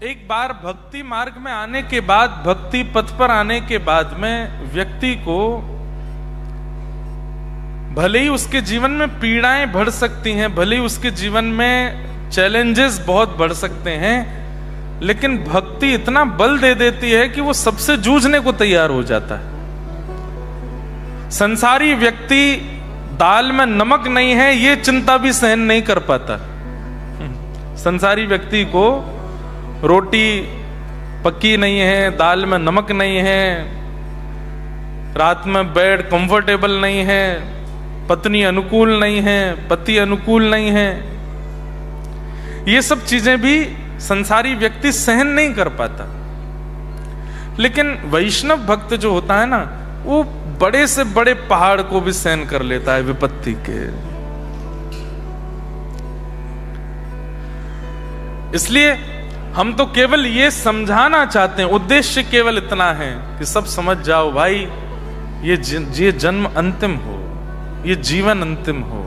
एक बार भक्ति मार्ग में आने के बाद, भक्ति पथ पर आने के बाद में व्यक्ति को भले ही उसके जीवन में पीड़ाएं बढ़ सकती हैं, भले ही उसके जीवन में चैलेंजेस बहुत बढ़ सकते हैं, लेकिन भक्ति इतना बल दे देती है कि वो सबसे जूझने को तैयार हो जाता है। संसारी व्यक्ति दाल में नमक नहीं है ये चिंता भी सहन नहीं कर पाता। संसारी व्यक्ति को रोटी पक्की नहीं है, दाल में नमक नहीं है, रात में बेड कंफर्टेबल नहीं है, पत्नी अनुकूल नहीं है, पति अनुकूल नहीं है, ये सब चीजें भी संसारी व्यक्ति सहन नहीं कर पाता। लेकिन वैष्णव भक्त जो होता है ना, वो बड़े से बड़े पहाड़ को भी सहन कर लेता है विपत्ति के। ये हम तो केवल ये समझाना चाहते हैं, उद्देश्य केवल इतना है कि सब समझ जाओ भाई, ये जन्म अंतिम हो, ये जीवन अंतिम हो।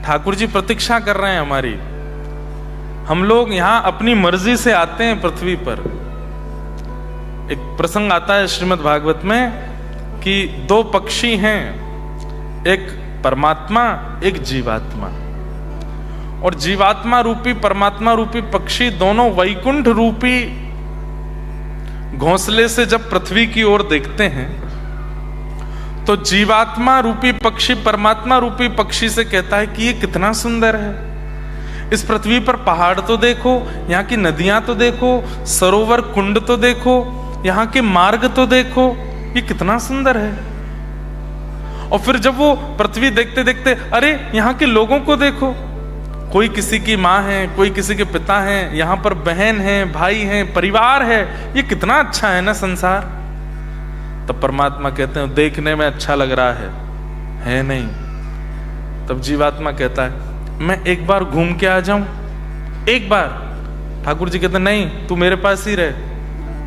ठाकुर जी प्रतीक्षा कर रहे हैं हमारी। हम लोग यहां अपनी मर्जी से आते हैं पृथ्वी पर। एक प्रसंग आता है श्रीमद् भागवत में कि दो पक्षी हैं, एक परमात्मा एक जीवात्मा, और जीवात्मा रूपी परमात्मा रूपी पक्षी दोनों वैकुंठ रूपी घोंसले से जब पृथ्वी की ओर देखते हैं तो जीवात्मा रूपी पक्षी परमात्मा रूपी पक्षी से कहता है कि ये कितना सुंदर है, इस पृथ्वी पर पहाड़ तो देखो, यहाँ की नदियां तो देखो, सरोवर कुंड तो देखो, यहाँ के मार्ग तो देखो, ये कितना सुंदर है। और फिर जब वो पृथ्वी देखते देखते, अरे यहाँ के लोगों को देखो, कोई किसी की माँ है, कोई किसी के पिता हैं, यहाँ पर बहन है, भाई हैं, परिवार है, ये कितना अच्छा है ना संसार। तब परमात्मा कहते हैं देखने में अच्छा लग रहा है नहीं। तब जीवात्मा कहता है मैं एक बार घूम के आ जाऊं, एक बार। ठाकुर जी कहते नहीं, तू मेरे पास ही रहे।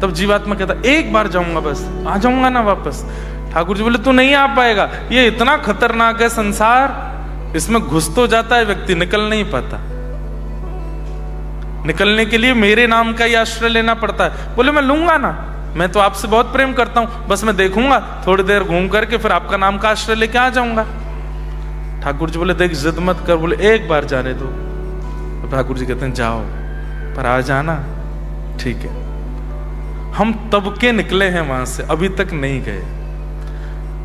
तब जीवात्मा कहता एक बार जाऊंगा, बस आ जाऊंगा ना वापस। ठाकुर जी बोले तू नहीं आ पाएगा, ये इतना खतरनाक है संसार, इसमें घुस तो जाता है व्यक्ति, निकल नहीं पाता। निकलने के लिए मेरे नाम का ही आश्रय लेना पड़ता है। बोले मैं लूंगा ना, मैं तो आपसे बहुत प्रेम करता हूं, बस मैं देखूंगा, थोड़ी देर घूम करके फिर आपका नाम का आश्रय लेके आ जाऊंगा। ठाकुर जी बोले देख जिद मत कर, बोले एक बार जाने दो। तो ठाकुर जी कहते हैं जाओ, पर आ जाना। ठीक है। हम तब के निकले हैं वहां से, अभी तक नहीं गए।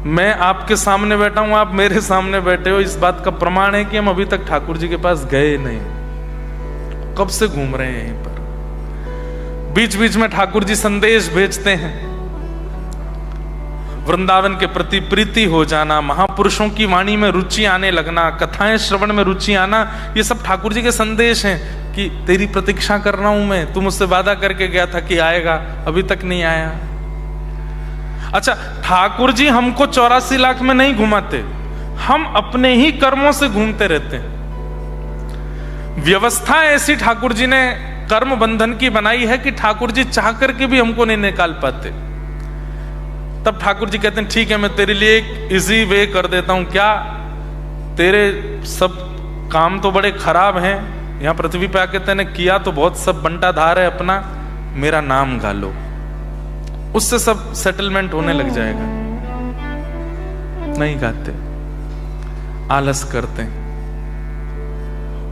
मैं आपके सामने बैठा हूं, आप मेरे सामने बैठे हो, इस बात का प्रमाण है कि हम अभी तक ठाकुर जी के पास गए नहीं। कब से घूम रहे हैं यहीं पर। बीच बीच में ठाकुर जी संदेश भेजते हैं, वृंदावन के प्रति प्रीति हो जाना, महापुरुषों की वाणी में रुचि आने लगना, कथाएं श्रवण में रुचि आना, ये सब ठाकुर जी के संदेश हैं कि तेरी प्रतीक्षा कर रहा हूं मैं, तू मुझसे वादा करके गया था कि आएगा, अभी तक नहीं आया। अच्छा, ठाकुर जी हमको 84 लाख में नहीं घुमाते, हम अपने ही कर्मों से घूमते रहते हैं। व्यवस्था ऐसी ठाकुर जी ने कर्म बंधन की बनाई है कि ठाकुर जी चाह करके भी हमको नहीं निकाल पाते। तब ठाकुर जी कहते हैं ठीक है, मैं तेरे लिए एक इजी वे कर देता हूं। क्या? तेरे सब काम तो बड़े खराब हैं, यहां पृथ्वी पे आके तेने किया तो बहुत सब बंटाधार है अपना, मेरा नाम गा लो, उससे सब सेटलमेंट होने लग जाएगा। नहीं गाते, आलस करते हैं,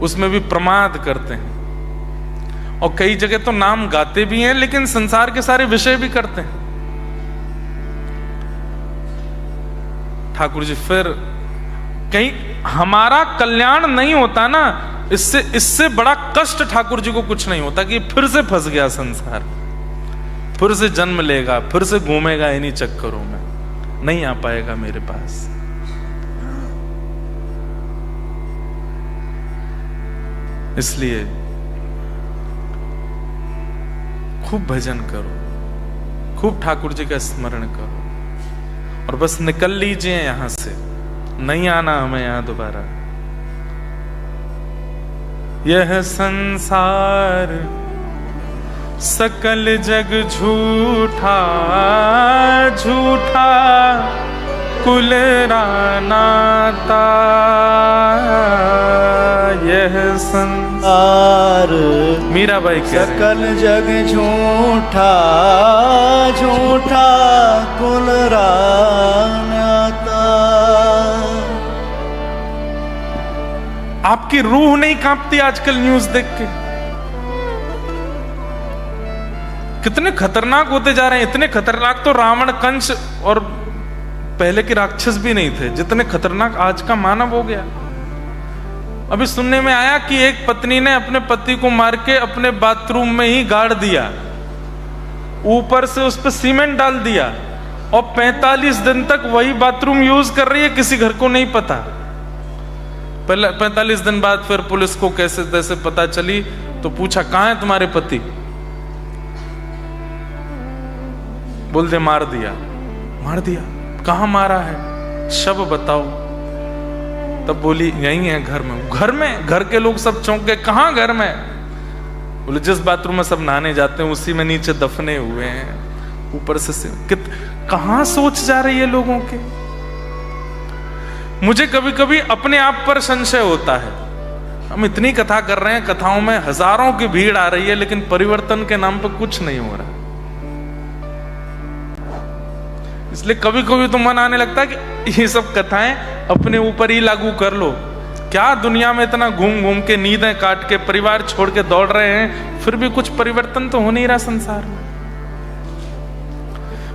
उसमें भी प्रमाद करते हैं, और कई जगह तो नाम गाते भी हैं लेकिन संसार के सारे विषय भी करते हैं। ठाकुर जी फिर कहीं हमारा कल्याण नहीं होता ना, इससे बड़ा कष्ट ठाकुर जी को कुछ नहीं होता कि फिर से फंस गया संसार, फिर से जन्म लेगा, फिर से घूमेगा इन्हीं चक्करों में, नहीं आ पाएगा मेरे पास। इसलिए खूब भजन करो, खूब ठाकुर जी का स्मरण करो, और बस निकल लीजिए यहां से, नहीं आना हमें यहां दोबारा। यह संसार सकल जग झूठा, झूठा कुल नाता। यह संसार मीराबाई कह रहे सकल जग झूठा झूठा कुल राता। आपकी रूह नहीं कांपती आजकल न्यूज देख के? कितने खतरनाक होते जा रहे हैं। इतने खतरनाक तो रावण, कंस और पहले के राक्षस भी नहीं थे, जितने खतरनाक आज का मानव हो गया। अभी सुनने में आया कि एक पत्नी ने अपने पति को मार के अपने बाथरूम में ही गाड़ दिया, ऊपर से उस पर सीमेंट डाल दिया, और 45 दिन तक वही बाथरूम यूज कर रही है, किसी घर को नहीं पता। 45 दिन बाद फिर पुलिस को कैसे तैसे पता चली, तो पूछा कहां है तुम्हारे पति? बोलते मार दिया। मार दिया? कहां मारा है? शव बताओ। तब बोली यही है घर में। घर में? घर के लोग सब चौंक गए, कहां घर में? बोले जिस बाथरूम में सब नहाने जाते हैं उसी में नीचे दफने हुए हैं, ऊपर से कहां सोच जा रही है लोगों के। मुझे कभी कभी अपने आप पर संशय होता है। हम इतनी कथा कर रहे हैं, कथाओं में हजारों की भीड़ आ रही है, लेकिन परिवर्तन के नाम पर कुछ नहीं हो रहा। इसलिए कभी कभी तो मन आने लगता है कि ये सब कथाएं अपने ऊपर ही लागू कर लो। क्या दुनिया में इतना घूम घूम के, नींदें काट के, परिवार छोड़ के दौड़ रहे हैं, फिर भी कुछ परिवर्तन तो हो नहीं रहा संसार में।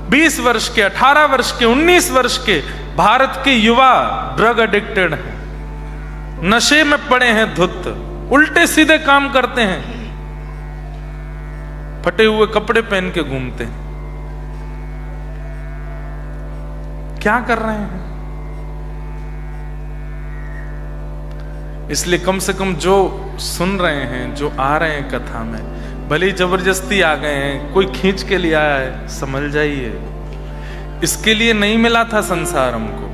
20 वर्ष के, 18 वर्ष के, 19 वर्ष के भारत के युवा ड्रग एडिक्टेड हैं, नशे में पड़े हैं, धुत, उल्टे सीधे काम करते हैं, फटे हुए कपड़े पहन के घूमते हैं। क्या कर रहे हैं? इसलिए कम से कम जो सुन रहे हैं, जो आ रहे हैं कथा में, भले ही जबरदस्ती आ गए हैं, कोई खींच के लिए आया है, समझ जाइए इसके लिए नहीं मिला था संसार हमको।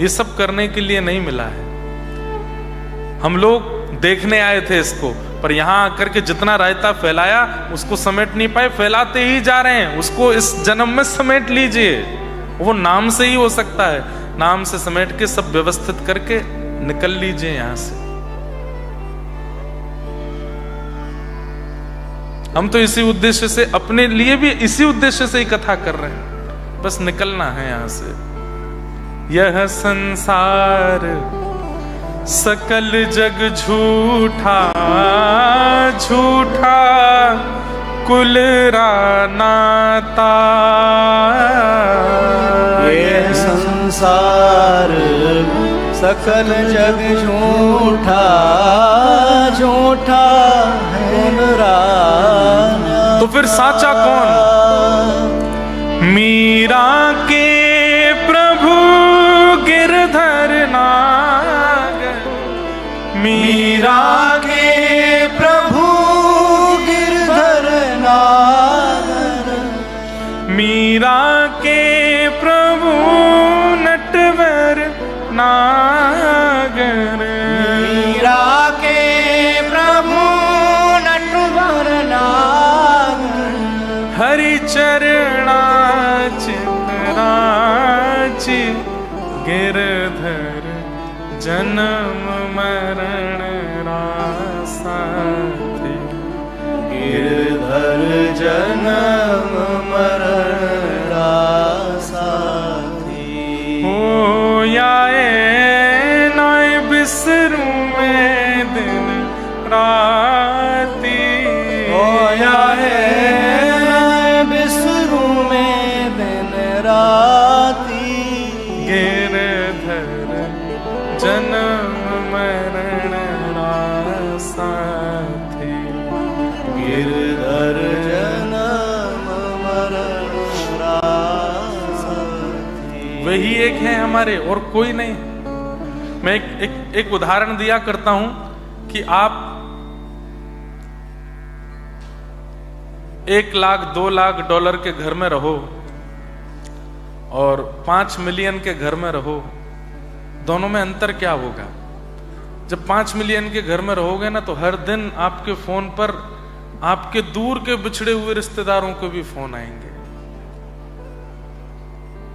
ये सब करने के लिए नहीं मिला है। हम लोग देखने आए थे इसको, पर यहां आकर के जितना रायता फैलाया उसको समेट नहीं पाए, फैलाते ही जा रहे हैं। उसको इस जन्म में समेट लीजिए, वो नाम से ही हो सकता है। नाम से समेट के सब व्यवस्थित करके निकल लीजिए यहां से। हम तो इसी उद्देश्य से, अपने लिए भी इसी उद्देश्य से ही कथा कर रहे हैं, बस निकलना है यहां से। यह संसार सकल जग झूठा झूठा कुल रानाता। ये संसार सकल जग झूठा झूठा कुल रानाता। तो फिर साचा कौन? मीरा के प्रभु गिरधर नागर, मीरा के प्रभु गिरधर नागर, मीरा के प्रभु नटवर नागर, मीरा के प्रभु नटवर नागर, हरि चरणा चितराची गिरधर जन्म मरण रासाथी। गिरधर जन्म मरण रासाथी। हो याए नाय बिसरू में दिन राती। हो याए बिसरू में दिन राती। गिरधर जन्म मरण रासाथी। गिरधर जन्म मरण रासाथी। वही एक है हमारे, और कोई नहीं। मैं एक उदाहरण दिया करता हूं कि आप 1 लाख 2 लाख डॉलर के घर में रहो और 5 मिलियन के घर में रहो, दोनों में अंतर क्या होगा? जब 5 मिलियन के घर में रहोगे ना, तो हर दिन आपके फोन पर आपके दूर के बिछड़े हुए रिश्तेदारों को भी फोन आएंगे।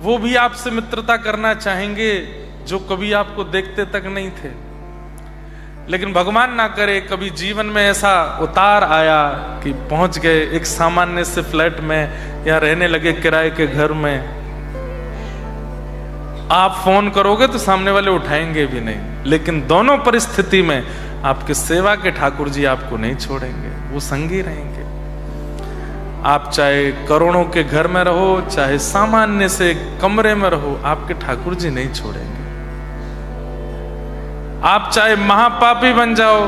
वो भी आपसे मित्रता करना चाहेंगे जो कभी आपको देखते तक नहीं थे। लेकिन भगवान ना करे कभी जीवन में ऐसा उतार आया कि पहुंच गए एक सामान्य से फ्लैट में या रहने लगे किराए के घर में, आप फोन करोगे तो सामने वाले उठाएंगे भी नहीं, लेकिन दोनों परिस्थिति में आपके सेवा के ठाकुर जी आपको नहीं छोड़ेंगे, वो संगी रहेंगे। आप चाहे करोड़ों के घर में रहो, चाहे सामान्य से कमरे में रहो, आपके ठाकुर जी नहीं छोड़ेंगे। आप चाहे महापापी बन जाओ,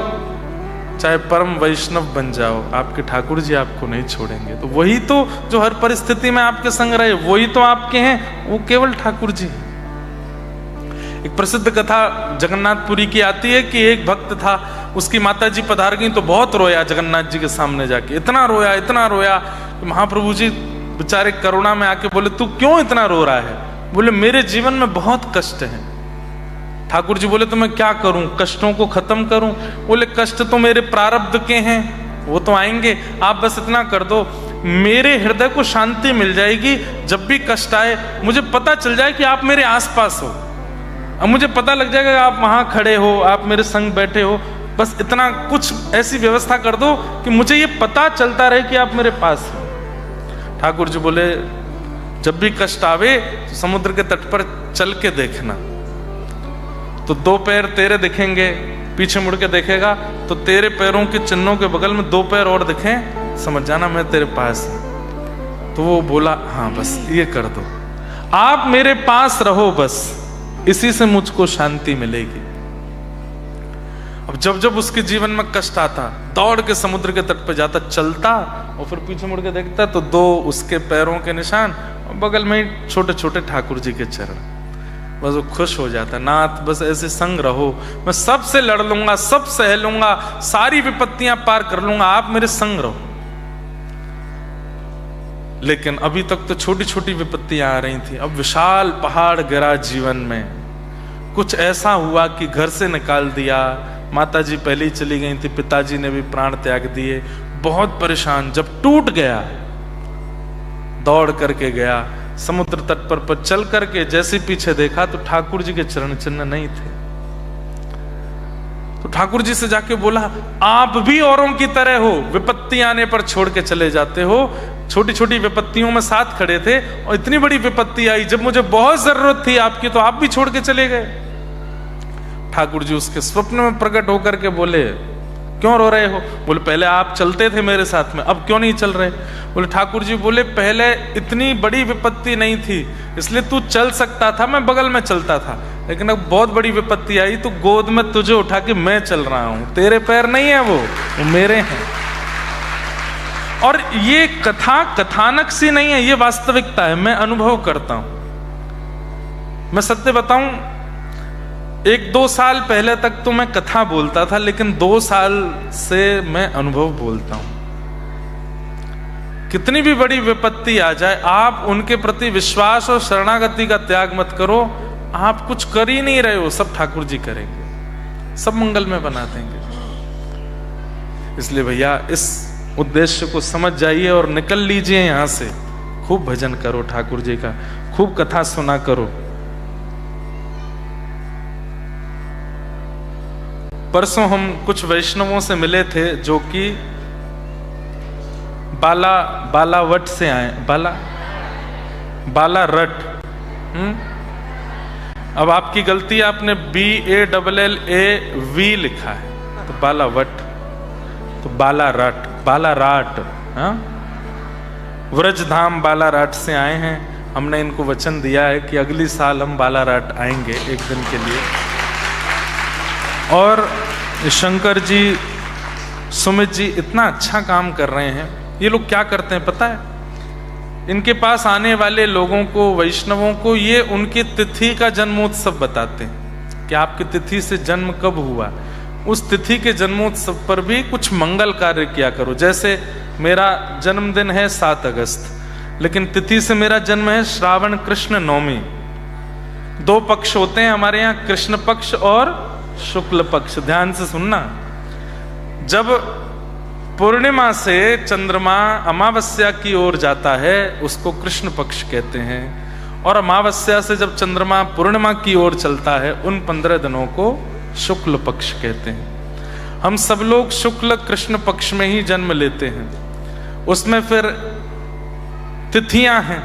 चाहे परम वैष्णव बन जाओ, आपके ठाकुर जी आपको नहीं छोड़ेंगे। तो वही तो जो हर परिस्थिति में आपके संग रहे, वही तो आपके हैं, वो केवल ठाकुर जी हैं। एक प्रसिद्ध कथा जगन्नाथपुरी की आती है कि एक भक्त था, उसकी माता जी पधार गई तो बहुत रोया जगन्नाथ जी के सामने जाके, इतना रोया कि महाप्रभु जी बेचारे करुणा में आके बोले, तू क्यों इतना रो रहा है? बोले, मेरे जीवन में बहुत कष्ट है। ठाकुर जी बोले, तो मैं क्या करूं, कष्टों को खत्म करूं? बोले, कष्ट तो मेरे प्रारब्ध के हैं, वो तो आएंगे, आप बस इतना कर दो, मेरे हृदय को शांति मिल जाएगी। जब भी कष्ट आए मुझे पता चल जाए कि आप मेरे आसपास हो, अब मुझे पता लग जाएगा आप वहां खड़े हो, आप मेरे संग बैठे हो, बस इतना कुछ ऐसी व्यवस्था कर दो कि मुझे ये पता चलता रहे कि आप मेरे पास हो। ठाकुर जी बोले, जब भी कष्ट आवे तो समुद्र के तट पर चल के देखना, तो दो पैर तेरे दिखेंगे, पीछे मुड़ के देखेगा तो तेरे पैरों के चिन्हों के बगल में दो पैर और दिखें, समझ जाना मैं तेरे पास हूं। तो वो बोला, हाँ बस ये कर दो, आप मेरे पास रहो, बस इसी से मुझको शांति मिलेगी। अब जब जब उसके जीवन में कष्ट आता, दौड़ के समुद्र के तट पर जाता, चलता और फिर पीछे मुड़ के देखता तो दो उसके पैरों के निशान और बगल में ही छोटे छोटे ठाकुर जी के चरण। बस वो खुश हो जाता, नाथ बस ऐसे संग रहो, मैं सबसे लड़ लूंगा, सब सह लूंगा, सारी विपत्तियां पार कर लूंगा, आप मेरे संग रहो। लेकिन अभी तक तो छोटी छोटी विपत्तियां आ रही थी, अब विशाल पहाड़ गिरा जीवन में। कुछ ऐसा हुआ कि घर से निकाल दिया, माताजी पहले ही चली गई थी, पिताजी ने भी प्राण त्याग दिए, बहुत परेशान। जब टूट गया, दौड़ करके गया समुद्र तट पर चल करके जैसे पीछे देखा तो ठाकुर जी के चरण चिन्ह नहीं थे। तो ठाकुर जी से जाके बोला, आप भी औरों की तरह हो, विपत्ति आने पर छोड़ के चले जाते हो, छोटी छोटी विपत्तियों में साथ खड़े थे और इतनी बड़ी विपत्ति आई जब मुझे बहुत जरूरत थी आपकी, तो आप भी छोड़ के चले गए। ठाकुर जी उसके स्वप्न में प्रकट होकर के बोले, क्यों रो रहे हो? बोले, पहले आप चलते थे मेरे साथ में, अब क्यों नहीं चल रहे? बोले, ठाकुर जी बोले, पहले इतनी बड़ी विपत्ति नहीं थी इसलिए तू चल सकता था, मैं बगल में चलता था, लेकिन अब बहुत बड़ी विपत्ति आई तो गोद में तुझे उठा के मैं चल रहा हूं, तेरे पैर नहीं है वो मेरे हैं। और ये कथा कथानक सी नहीं है, ये वास्तविकता है, मैं अनुभव करता हूं। मैं सत्य बताऊं, 1-2 साल पहले तक तो मैं कथा बोलता था, लेकिन 2 साल से मैं अनुभव बोलता हूं। कितनी भी बड़ी विपत्ति आ जाए, आप उनके प्रति विश्वास और शरणागति का त्याग मत करो। आप कुछ कर ही नहीं रहे हो, सब ठाकुर जी करेंगे, सब मंगल में बना देंगे। इसलिए भैया इस उद्देश्य को समझ जाइए और निकल लीजिए यहां से। खूब भजन करो ठाकुर जी का, खूब कथा सुना करो। परसों हम कुछ वैष्णवों से मिले थे जो कि बालावट से आए, बालारट। अब आपकी गलती, आपने BALLAV लिखा है, तो बालावट, तो बालाराट, हाँ, व्रजधाम बालाराट से आए हैं। हमने इनको वचन दिया है कि अगली साल हम बालाराट आएंगे एक दिन के लिए। और शंकर जी, सुमित जी इतना अच्छा काम कर रहे हैं। ये लोग क्या करते हैं पता है? इनके पास आने वाले लोगों को, वैष्णवों को, ये उनकी तिथि का जन्मोत्सव बताते हैं कि आपकी तिथि से जन्म कब हुआ। उस तिथि के जन्मोत्सव पर भी कुछ मंगल कार्य किया करो। जैसे मेरा जन्मदिन है 7 अगस्त, लेकिन तिथि से मेरा जन्म है श्रावण कृष्ण नवमी। 2 पक्ष होते हैं हमारे यहाँ, कृष्ण पक्ष और शुक्ल पक्ष। ध्यान से सुनना, जब पूर्णिमा से चंद्रमा अमावस्या की ओर जाता है उसको कृष्ण पक्ष कहते हैं, और अमावस्या से जब चंद्रमा पूर्णिमा की ओर चलता है उन 15 दिनों को शुक्ल पक्ष कहते हैं। हम सब लोग शुक्ल कृष्ण पक्ष में ही जन्म लेते हैं। उसमें फिर तिथियां हैं,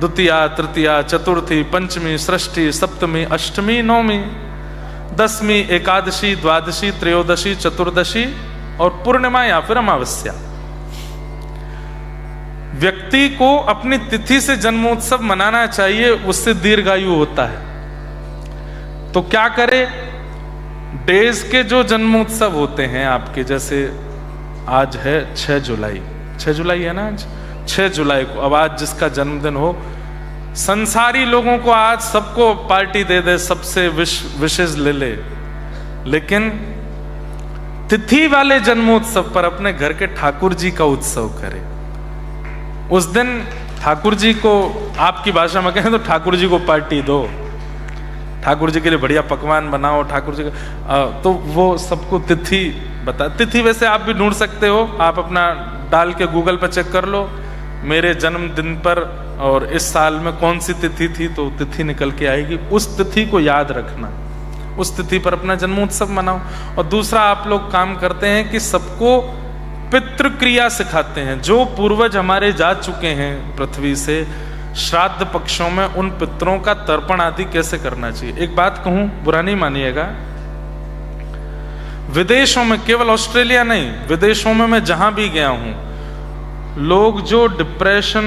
द्वितीया, तृतीया, चतुर्थी, पंचमी, षष्ठी, सप्तमी, अष्टमी, नवमी, दसवीं, एकादशी, द्वादशी, त्रयोदशी, चतुर्दशी और पूर्णिमा या फिर अमावस्या। व्यक्ति को अपनी तिथि से जन्मोत्सव मनाना चाहिए, उससे दीर्घायु होता है। तो क्या करे, डेज के जो जन्मोत्सव होते हैं आपके, जैसे आज है 6 जुलाई, 6 जुलाई है ना आज, 6 जुलाई को, अब आज जिसका जन्मदिन हो, संसारी लोगों को आज सबको पार्टी दे दे, सबसे विशेष ले ले, लेकिन तिथि वाले जन्मोत्सव पर अपने घर के ठाकुर जी का उत्सव करे। उस दिन ठाकुर जी को, आपकी भाषा में कहें तो ठाकुर जी को पार्टी दो, ठाकुर जी के लिए बढ़िया पकवान बनाओ, ठाकुर जी का, तो वो सबको तिथि बता। तिथि वैसे आप भी ढूंढ सकते हो, आप अपना डाल के गूगल पर चेक कर लो, मेरे जन्मदिन पर और इस साल में कौन सी तिथि थी, तो तिथि निकल के आएगी। उस तिथि को याद रखना, उस तिथि पर अपना जन्मोत्सव मनाओ। और दूसरा आप लोग काम करते हैं कि सबको पितृ क्रिया सिखाते हैं। जो पूर्वज हमारे जा चुके हैं पृथ्वी से, श्राद्ध पक्षों में उन पितरों का तर्पण आदि कैसे करना चाहिए। एक बात कहूं, बुरा नहीं मानिएगा, विदेशों में, केवल ऑस्ट्रेलिया नहीं, विदेशों में मैं जहां भी गया हूं, लोग जो डिप्रेशन,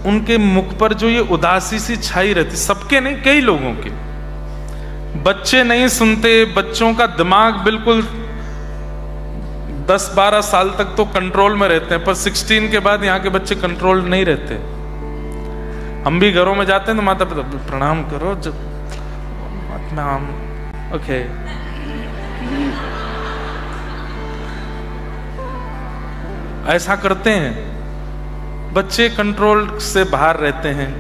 उनके मुख पर जो ये उदासी सी छाई रहती, सबके नहीं, कई लोगों के, बच्चे नहीं सुनते, बच्चों का दिमाग बिल्कुल 10-12 साल तक तो कंट्रोल में रहते हैं, पर 16 के बाद यहाँ के बच्चे कंट्रोल नहीं रहते। हम भी घरों में जाते हैं तो माता पिता प्रणाम करो, जब ओके, ऐसा करते हैं। बच्चे कंट्रोल से बाहर रहते हैं,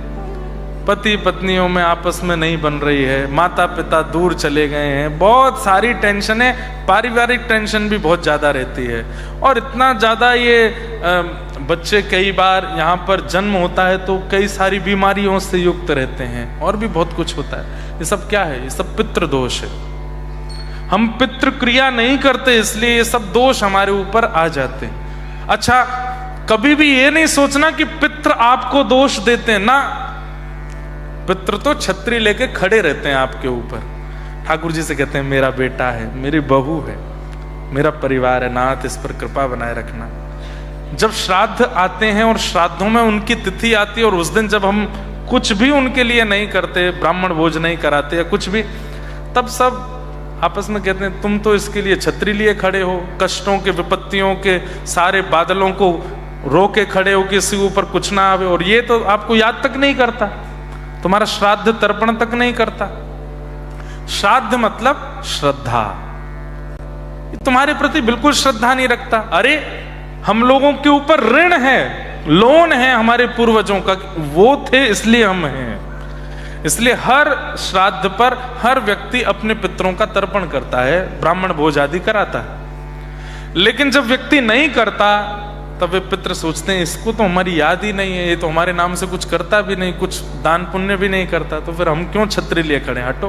पति पत्नियों में आपस में नहीं बन रही है, माता पिता दूर चले गए हैं, बहुत सारी टेंशनें, पारिवारिक टेंशन भी बहुत ज्यादा रहती है। और इतना ज्यादा ये बच्चे, कई बार यहाँ पर जन्म होता है तो कई सारी बीमारियों से युक्त रहते हैं, और भी बहुत कुछ होता है। ये सब क्या है, ये सब पितृ दोष है। हम पितृ क्रिया नहीं करते, इसलिए ये सब दोष हमारे ऊपर आ जाते हैं। अच्छा, कभी भी ये नहीं सोचना कि पितृ आपको दोष देते हैं ना, पितृ तो छतरी लेके खड़े रहते हैं आपके ऊपर। ठाकुर जी से कहते हैं मेरा बेटा है, मेरी बहू है, मेरा परिवार है, नाथ इस पर कृपा बनाए रखना। जब श्राद्ध आते हैं और श्राद्धों में उनकी तिथि आती है, और उस दिन जब हम कुछ भी उनके लिए नहीं करते, ब्राह्मण भोज नहीं कराते या कुछ भी, तब सब आपस में कहते हैं तुम तो इसके लिए छतरी लिए खड़े हो, कष्टों के, विपत्तियों के सारे बादलों को रोके खड़े हो कि इसके ऊपर कुछ ना आवे, और ये तो आपको याद तक नहीं करता, तुम्हारा श्राद्ध तर्पण तक नहीं करता। श्राद्ध मतलब श्रद्धा, तुम्हारे प्रति बिल्कुल श्रद्धा नहीं रखता। अरे हम लोगों के ऊपर ऋण है, लोन है हमारे पूर्वजों का, वो थे इसलिए हम हैं। इसलिए हर श्राद्ध पर हर व्यक्ति अपने पितरों का तर्पण करता है, ब्राह्मण भोज आदि कराता है। लेकिन जब व्यक्ति नहीं करता तब वे पितृ सोचते हैं इसको तो हमारी याद ही नहीं है, ये तो हमारे नाम से कुछ करता भी नहीं, कुछ दान पुण्य भी नहीं करता, तो फिर हम क्यों छतरी लिए खड़े, हटो।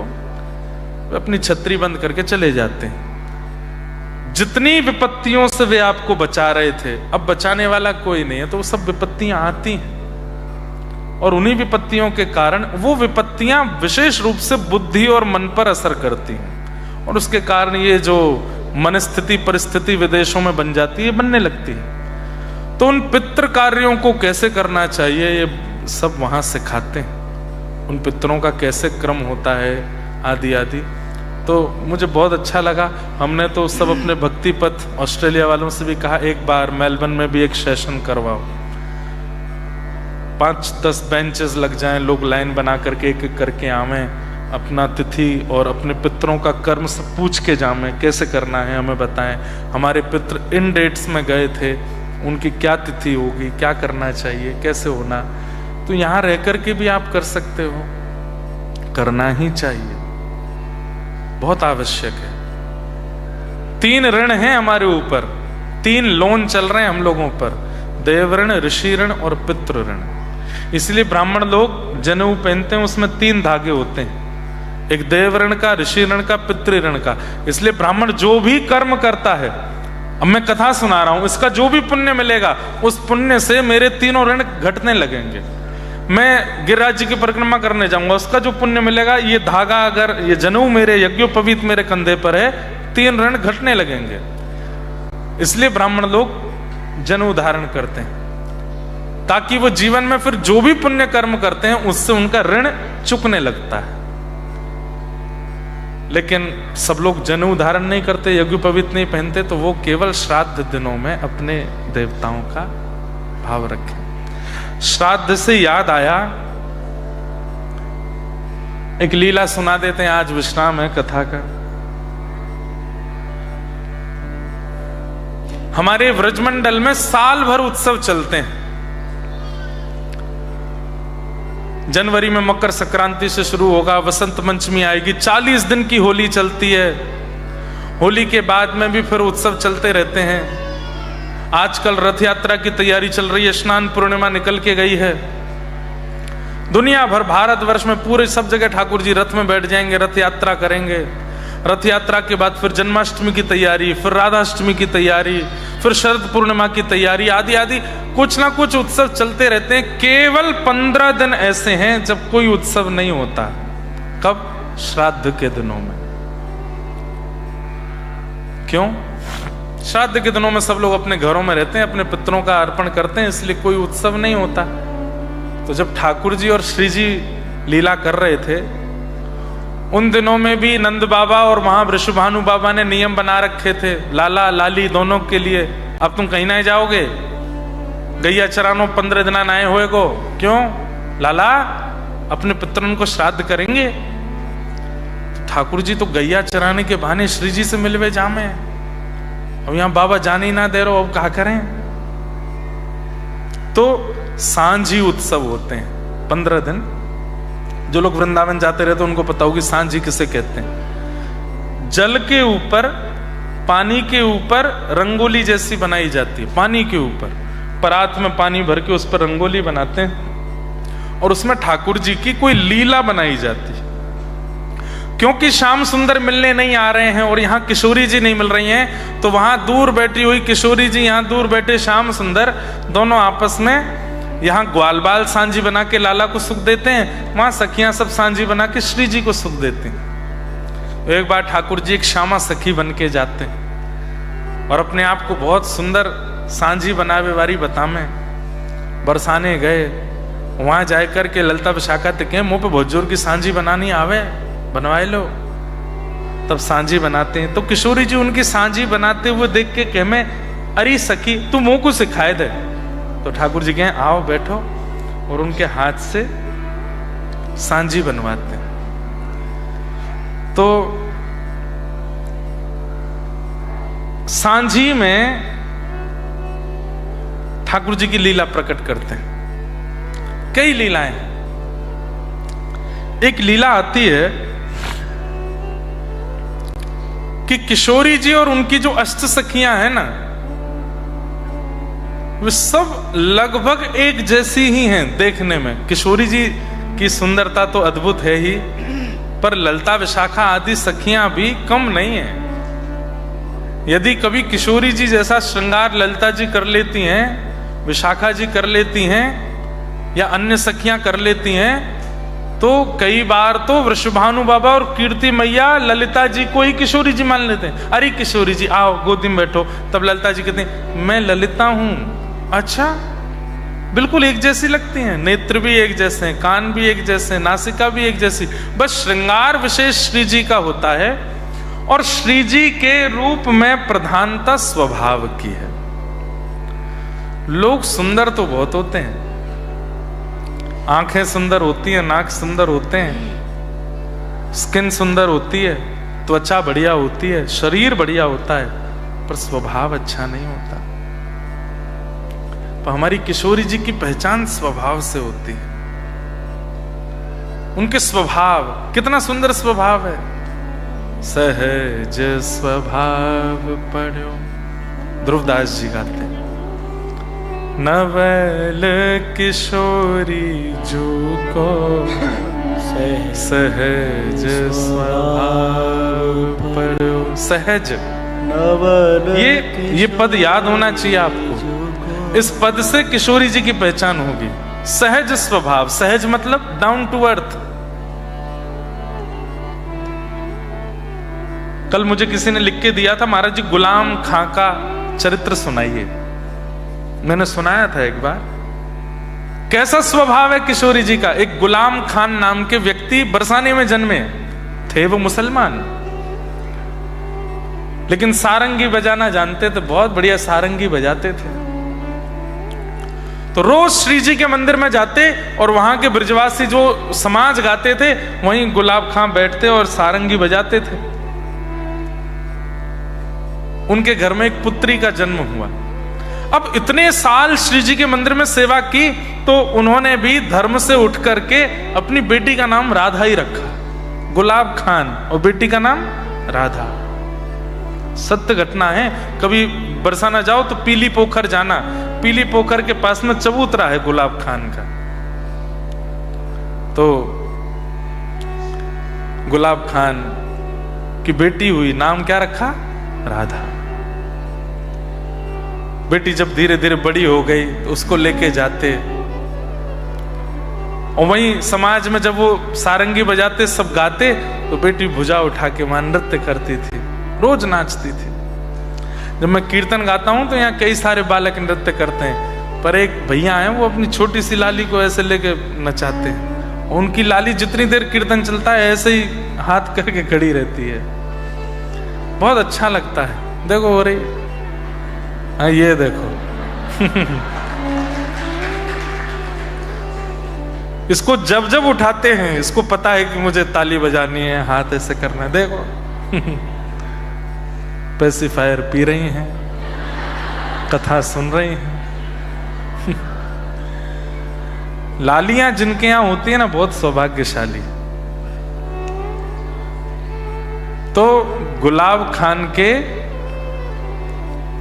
वे अपनी छतरी बंद करके चले जाते हैं। जितनी विपत्तियों से वे आपको बचा रहे थे, अब बचाने वाला कोई नहीं है, तो वो सब विपत्तियां आती हैं, और उन्हीं विपत्तियों के कारण वो विपत्तियां विशेष रूप से बुद्धि और मन पर असर करती हैं, और उसके कारण ये जो मनस्थिति परिस्थिति विदेशों में बन जाती है, बनने लगती है। तो उन पितृ कार्यों को कैसे करना चाहिए ये सब वहां सिखाते हैं, उन पितरों का कैसे क्रम होता है आदि आदि। तो मुझे बहुत अच्छा लगा। हमने तो सब अपने भक्ति पथ ऑस्ट्रेलिया वालों से भी कहा एक बार मेलबर्न में भी एक सेशन करवाओ, 5-10 बेंचेस लग जाएं, लोग लाइन बना करके एक एक करके आवें, अपना तिथि और अपने पितरों का कर्म सब पूछ के जावें, कैसे करना है हमें बताएं, हमारे पितृ इन डेट्स में गए थे, उनकी क्या तिथि होगी, क्या करना चाहिए, कैसे होना। तो यहाँ रह करके भी आप कर सकते हो, करना ही चाहिए, बहुत आवश्यक है। 3 ऋण हैं हमारे ऊपर, 3 लोन चल रहे हैं हम लोगों पर, देव ऋण, ऋषि ऋण और पितृ ऋण। इसलिए ब्राह्मण लोग जनेऊ पहनते हैं, उसमें 3 धागे होते हैं, एक देव ऋण का, ऋषि ऋण का, पितृ ऋण का। इसलिए ब्राह्मण जो भी कर्म करता है, अब मैं कथा सुना रहा हूं, इसका जो भी पुण्य मिलेगा उस पुण्य से मेरे तीनों ऋण घटने लगेंगे। मैं गिरिराज जी की परिक्रमा करने जाऊंगा, उसका जो पुण्य मिलेगा, ये धागा अगर ये जनेऊ मेरे यज्ञोपवीत मेरे कंधे पर है, 3 ऋण घटने लगेंगे। इसलिए ब्राह्मण लोग जनेऊ धारण करते हैं ताकि वो जीवन में फिर जो भी पुण्य कर्म करते हैं उससे उनका ऋण चुकने लगता है। लेकिन सब लोग जनेऊ धारण नहीं करते, यज्ञोपवीत नहीं पहनते, तो वो केवल श्राद्ध दिनों में अपने देवताओं का भाव रखें। श्राद्ध से याद आया, एक लीला सुना देते हैं, आज विश्राम है कथा का। हमारे व्रजमंडल में साल भर उत्सव चलते हैं। जनवरी में मकर संक्रांति से शुरू होगा, वसंत पंचमी आएगी, 40 दिन की होली चलती है। होली के बाद में भी फिर उत्सव चलते रहते हैं। आजकल रथ यात्रा की तैयारी चल रही है, स्नान पूर्णिमा निकल के गई है। दुनिया भर, भारतवर्ष में पूरे सब जगह ठाकुर जी रथ में बैठ जाएंगे, रथ यात्रा करेंगे। रथ यात्रा के बाद फिर जन्माष्टमी की तैयारी, फिर राधाष्टमी की तैयारी, फिर शरद पूर्णिमा की तैयारी, आदि आदि कुछ ना कुछ उत्सव चलते रहते हैं। केवल 15 दिन ऐसे हैं जब कोई उत्सव नहीं होता। कब? श्राद्ध के दिनों में। क्यों? श्राद्ध के दिनों में सब लोग अपने घरों में रहते हैं, अपने पितरों का अर्पण करते हैं, इसलिए कोई उत्सव नहीं होता। तो जब ठाकुर जी और श्री जी लीला कर रहे थे, उन दिनों में भी नंद बाबा और वहां वृषभानु बाबा ने नियम बना रखे थे, लाला लाली दोनों के लिए। अब तुम कहीं नहीं जाओगे, गैया चरानो 15 दिन आए हुए को। क्यों? लाला अपने पितरों को श्राद्ध करेंगे। तो ठाकुर जी तो गैया चराने के बहाने श्री जी से मिलवे जामे। अब यहां बाबा जाने ही ना दे रहे हो, अब क्या करें? तो सांझी उत्सव होते हैं 15 दिन। जो लोग वृंदावन जाते रहते उनको पता होगी सांझी किसे कहते हैं। जल के ऊपर, पानी के ऊपर रंगोली जैसी बनाई जाती है। पानी के ऊपर परात में पानी भर के उस पर रंगोली बनाते हैं और उसमें ठाकुर जी की कोई लीला बनाई जाती है। क्योंकि श्याम सुंदर मिलने नहीं आ रहे हैं और यहाँ किशोरी जी नहीं मिल रही हैं, तो वहां दूर बैठी हुई किशोरी जी, यहाँ दूर बैठे श्याम सुंदर, दोनों आपस में यहाँ ग्वाल बाल सांझी बना के लाला को सुख देते हैं, वहां सखियां सब सांझी बना के श्री जी को सुख देते हैं। एक बार ठाकुर जी एक श्यामा सखी बन के जाते हैं और अपने आप को बहुत सुंदर सांझी बनावे वारी बतामे बरसाने गए। वहां जाकर के ललता विशाखा तक मुंह पे बहुत जोर की सांझी बनानी आवे, बनवाए लो। तब सांझी बनाते हैं तो किशोरी जी उनकी सांझी बनाते हुए देख के कहे, मैं अरे सखी तू मुंह को सिखाए दे। तो ठाकुर जी कहें आओ बैठो, और उनके हाथ से सांझी बनवाते हैं। तो सांझी में ठाकुर जी की लीला प्रकट करते हैं। कई लीलाएं। एक लीला आती है कि किशोरी जी और उनकी जो अष्ट सखियां हैं ना, वे सब लगभग एक जैसी ही हैं देखने में। किशोरी जी की सुंदरता तो अद्भुत है ही, पर ललता विशाखा आदि सखियां भी कम नहीं है। यदि कभी किशोरी जी जैसा श्रृंगार ललता जी कर लेती हैं, विशाखा जी कर लेती हैं, या अन्य सखियां कर लेती हैं, तो कई बार तो वृषभानु बाबा और कीर्ति मैया ललिता जी को ही किशोरी जी मान लेते हैं। अरे किशोरी जी आओ गोदी में बैठो। तब ललिता जी कहते हैं मैं ललिता हूं। अच्छा, बिल्कुल एक जैसी लगती हैं, नेत्र भी एक जैसे हैं, कान भी एक जैसे हैं, नासिका भी एक जैसी, बस श्रृंगार विशेष श्री जी का होता है और श्री जी के रूप में प्रधानता स्वभाव की है। लोग सुंदर तो बहुत होते हैं, आंखें सुंदर होती हैं, नाक सुंदर होते हैं, स्किन सुंदर होती है, त्वचा बढ़िया होती है, शरीर बढ़िया होता है, पर स्वभाव अच्छा नहीं होता। तो हमारी किशोरी जी की पहचान स्वभाव से होती है। उनके स्वभाव, कितना सुंदर स्वभाव है। सहज स्वभाव पढ़ो, ध्रुवदास जी गाते हैं। नवल किशोरी जो को सहज स्वभाव परो। सहज, नवल ये पद याद होना चाहिए आपको। इस पद से किशोरी जी की पहचान होगी। सहज स्वभाव, सहज मतलब डाउन टू अर्थ। कल मुझे किसी ने लिख के दिया था, महाराज जी गुलाम खां का चरित्र सुनाइए। मैंने सुनाया था एक बार। कैसा स्वभाव है किशोरी जी का। एक गुलाम खान नाम के व्यक्ति बरसाने में जन्मे थे। वो मुसलमान, लेकिन सारंगी बजाना जानते थे, बहुत बढ़िया सारंगी बजाते थे। तो रोज श्री जी के मंदिर में जाते और वहां के ब्रजवासी जो समाज गाते थे, वहीं गुलाब खां बैठते और सारंगी बजाते थे। उनके घर में एक पुत्री का जन्म हुआ। अब इतने साल श्री जी के मंदिर में सेवा की, तो उन्होंने भी धर्म से उठ करके अपनी बेटी का नाम राधा ही रखा, गुलाब खान, और बेटी का नाम राधा। सत्य घटना है। कभी बरसाना जाओ तो पीली पोखर जाना, पीली पोखर के पास में चबूतरा है गुलाब खान का। तो गुलाब खान की बेटी हुई, नाम क्या रखा? राधा। बेटी जब धीरे धीरे बड़ी हो गई तो उसको लेके जाते, और वहीं समाज में जब वो सारंगी बजाते, सब गाते, तो बेटी भुजा उठा के वहां नृत्य करती थी, रोज नाचती थी। जब मैं कीर्तन गाता हूं तो यहाँ कई सारे बालक नृत्य करते हैं, पर एक भैया हैं, वो अपनी छोटी सी लाली को ऐसे लेके नचाते हैं। उनकी लाली जितनी देर कीर्तन चलता है ऐसे ही हाथ करके खड़ी रहती है। बहुत अच्छा लगता है। देखो हो रही, हाँ ये देखो इसको जब जब उठाते हैं, इसको पता है कि मुझे ताली बजानी है, हाथ ऐसे करना है। देखो पेसिफायर पी रही हैं, कथा सुन रही हैं। लालियां जिनके यहां होती है ना, बहुत सौभाग्यशाली। तो गुलाब खान के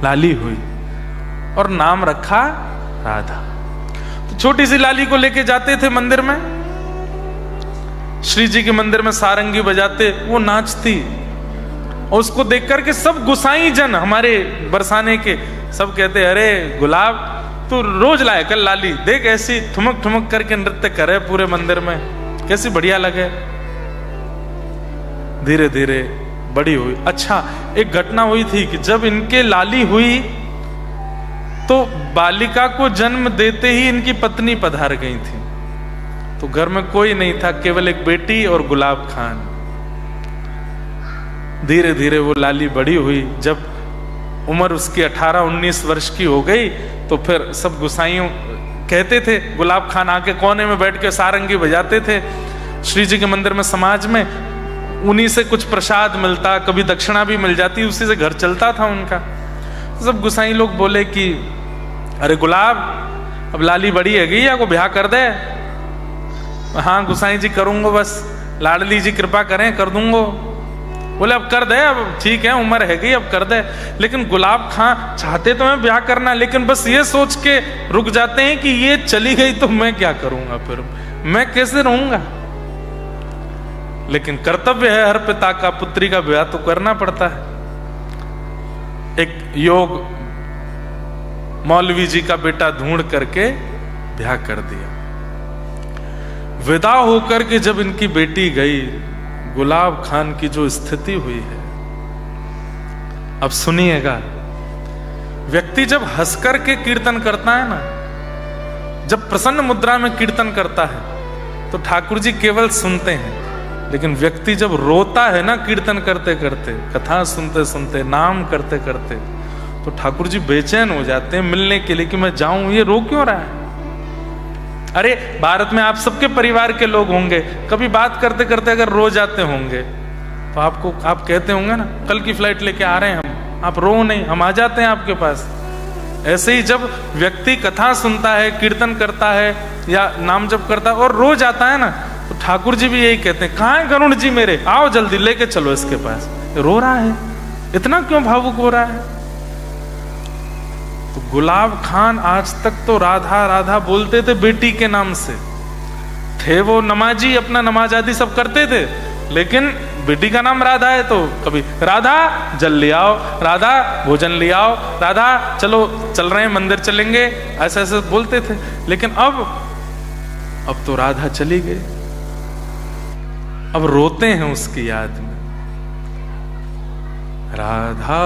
लाली हुई और नाम रखा राधा। तो छोटी सी लाली को लेके जाते थे मंदिर में, श्री जी के मंदिर में सारंगी बजाते, वो नाचती, और उसको देख करके सब गुसाई जन हमारे बरसाने के सब कहते, अरे गुलाब तू रोज लाए कल लाली, देख ऐसी ठुमक ठुमक करके नृत्य करे पूरे मंदिर में, कैसी बढ़िया लगे। धीरे धीरे बड़ी हुई। अच्छा, एक घटना हुई थी कि जब इनके लाली हुई तो बालिका को जन्म देते ही इनकी पत्नी पधार गई थी। तो घर में कोई नहीं था, केवल एक बेटी और गुलाब खान। धीरे धीरे वो लाली बड़ी हुई। जब उम्र उसकी 18-19 वर्ष की हो गई तो फिर सब गुसाइयों कहते थे, गुलाब खान आके कोने में बैठ के सारंगी बजाते थे श्री जी के मंदिर में। समाज में उन्हीं से कुछ प्रसाद मिलता, कभी दक्षिणा भी मिल जाती, उसी से घर चलता था उनका। सब गुसाई लोग बोले कि अरे गुलाब, अब लाली बड़ी है गई, या को ब्याह कर दे। हाँ गुसाई जी करूंगा, बस लाडली जी कृपा करें, कर दूंगो। बोले अब कर दे, अब ठीक है उम्र है गई, अब कर दे। लेकिन गुलाब खां चाहते तो मैं ब्याह करना, लेकिन बस ये सोच के रुक जाते हैं कि ये चली गई तो मैं क्या करूंगा, फिर मैं कैसे रहूंगा। लेकिन कर्तव्य है हर पिता का, पुत्री का ब्याह तो करना पड़ता है। एक योग मौलवी जी का बेटा ढूंढ करके ब्याह कर दिया। विदा होकर के जब इनकी बेटी गई, गुलाब खान की जो स्थिति हुई है, अब सुनिएगा। व्यक्ति जब हंसकर के कीर्तन करता है ना, जब प्रसन्न मुद्रा में कीर्तन करता है, तो ठाकुर जी केवल सुनते हैं। लेकिन व्यक्ति जब रोता है ना कीर्तन करते करते, कथा सुनते सुनते, नाम करते करते, तो ठाकुर जी बेचैन हो जाते हैं मिलने के लिए कि मैं जाऊं, ये रो क्यों रहा है। अरे भारत में आप सबके परिवार के लोग होंगे, कभी बात करते करते अगर रो जाते होंगे तो आप कहते होंगे ना, कल की फ्लाइट लेके आ रहे हैं हम, आप रो नहीं, हम आ जाते हैं आपके पास। ऐसे ही जब व्यक्ति कथा सुनता है, कीर्तन करता है या नाम जप करता है और रो जाता है ना, तो ठाकुर जी भी यही कहते हैं, कहाँ है गरुण जी मेरे, आओ जल्दी लेके चलो इसके पास, रो रहा है, इतना क्यों भावुक हो रहा है। तो गुलाब खान आज तक तो राधा राधा बोलते थे बेटी के नाम से, थे वो नमाजी, अपना नमाज आदि सब करते थे, लेकिन बेटी का नाम राधा है तो कभी राधा जल ले आओ, राधा भोजन ले आओ, राधा चलो चल रहे हैं मंदिर चलेंगे, ऐसे ऐसे बोलते थे। लेकिन अब तो राधा चली गई, अब रोते हैं उसकी याद में। राधा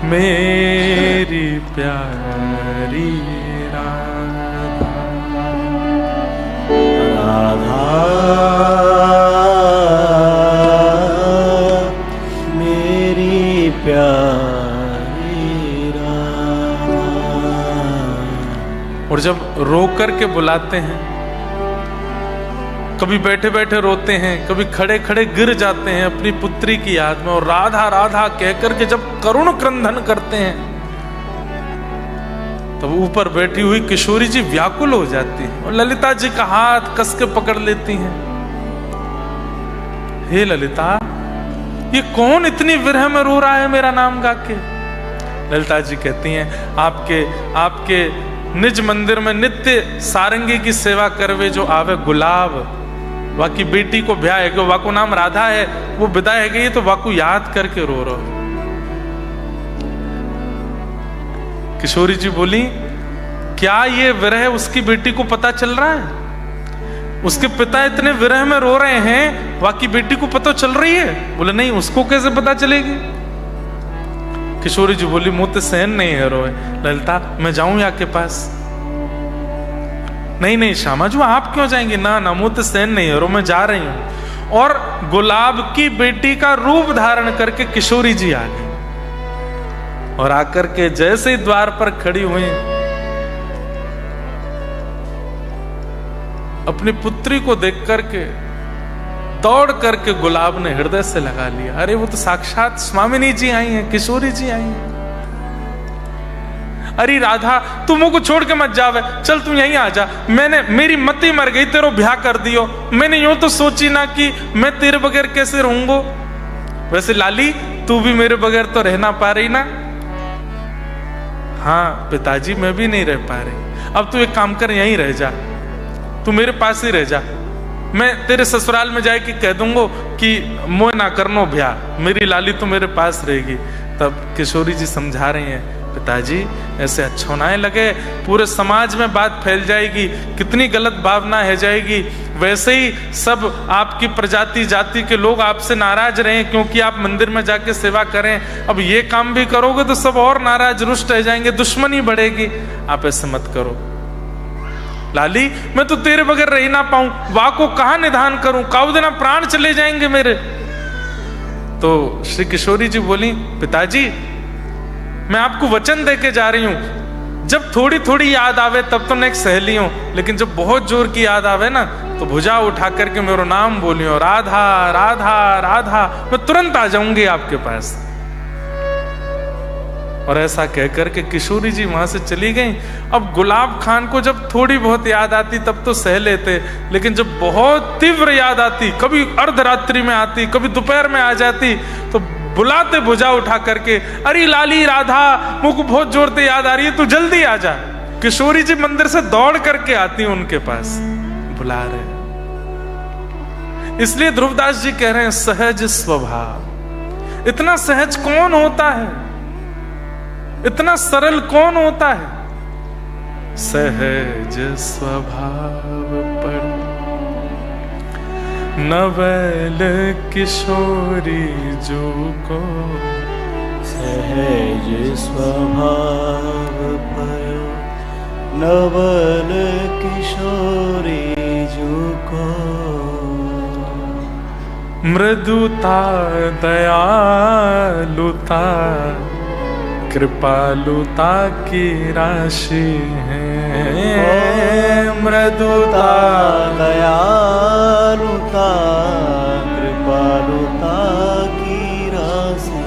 मेरी प्यारी राधा, मेरी प्यारी राधा। और जब रो करके बुलाते हैं, कभी बैठे बैठे रोते हैं, कभी खड़े खड़े गिर जाते हैं अपनी पुत्री की याद में, और राधा राधा कहकर के जब करुण क्रंदन करते हैं, तब ऊपर बैठी हुई किशोरी जी व्याकुल हो जाती है और ललिता जी का हाथ कस के पकड़ लेती हैं। हे ललिता, ये कौन इतनी विरह में रो रहा है मेरा नाम गा के? ललिता जी कहती हैं, आपके निज मंदिर में नित्य सारंगी की सेवा करवे जो आवे गुलाब, वाकी बेटी को ब्याह है, वाको नाम राधा है, वो विदाई है गई, तो वाको याद करके रो रहा। किशोरी जी बोली, क्या ये विरह उसकी बेटी को पता चल रहा है? उसके पिता इतने विरह में रो रहे हैं, वाकी बेटी को पता चल रही है? बोले नहीं, उसको कैसे पता चलेगी? किशोरी जी बोली, मुंह तो सहन नहीं है रोए। ललिता, मैं जाऊं या के पास? नहीं श्यामा जी, आप क्यों जाएंगे? ना मुंह तो सहन नहीं है रो, मैं जा रही हूं। और गुलाब की बेटी का रूप धारण करके किशोरी जी आ गई, और आकर के जैसे ही द्वार पर खड़ी हुई, अपनी पुत्री को देख करके दौड़ करके गुलाब ने हृदय से लगा लिया। अरे वो तो साक्षात स्वामिनी जी आई हैं, किशोरी जी आई हैं। अरे राधा, तू मुझ को छोड़ के मत जावे, चल तू यहीं आ जा। मेरी मती मर गई, तेरो ब्याह कर दियो। मैंने यूं तो सोची ना कि मैं तेरे बगैर कैसे रहूंगो। वैसे लाली, तू भी मेरे बगैर तो रह ना पा रही ना? हाँ पिताजी, मैं भी नहीं रह पा रही। अब तू एक काम कर, यहीं रह जा, तू मेरे पास ही रह जा। मैं तेरे ससुराल में जाके कह दूंगा कि मोह ना करनो ब्याह, मेरी लाली तो मेरे पास रहेगी। तब किशोरी जी समझा रही हैं, पिताजी ऐसे अच्छोनाएं लगे, पूरे समाज में बात फैल जाएगी, कितनी गलत भावना है जाएगी। वैसे ही सब आपकी प्रजाति जाति के लोग आपसे नाराज रहे क्योंकि आप मंदिर में जाके सेवा करें। अब ये काम भी करोगे तो सब और नाराज रुष्ट रह जाएंगे, दुश्मनी बढ़ेगी। आप ऐसे मत करो लाली, मैं तो तेरे बगैर रह ना पाऊं, वाह को कहां निधान करूं, काऊ देना प्राण चले जाएंगे मेरे। तो श्री किशोरी जी बोली, पिताजी मैं आपको वचन देके जा रही हूं, जब थोड़ी थोड़ी याद आवे तब तो मैं एक सहेली हूं, लेकिन जब बहुत जोर की याद आवे ना तो भुजा उठा करके मेरा नाम बोलियो, राधा राधा राधा, मैं तुरंत आ जाऊंगी आपके पास। और ऐसा कहकर के किशोरी जी वहां से चली गई। अब गुलाब खान को जब थोड़ी बहुत याद आती तब तो सह लेते, लेकिन जब बहुत तीव्र याद आती, कभी अर्धरात्रि में आती, कभी दोपहर में आ जाती, तो बुलाते भुजा उठा करके, अरे लाली राधा, मुझको बहुत जोर से याद आ रही है, तू जल्दी आ जा। किशोरी जी मंदिर से दौड़ करके आती उनके पास, बुला रहे। इसलिए ध्रुवदास जी कह रहे हैं, सहज स्वभाव। इतना सहज कौन होता है, इतना सरल कौन होता है? सहज स्वभाव पर नवल किशोरी जो को, सहज स्वभाव पर नवल किशोरी जो को, मृदुता दयालुता कृपालुता की राशि है, मृदुता दयालुता कृपालुता की राशि।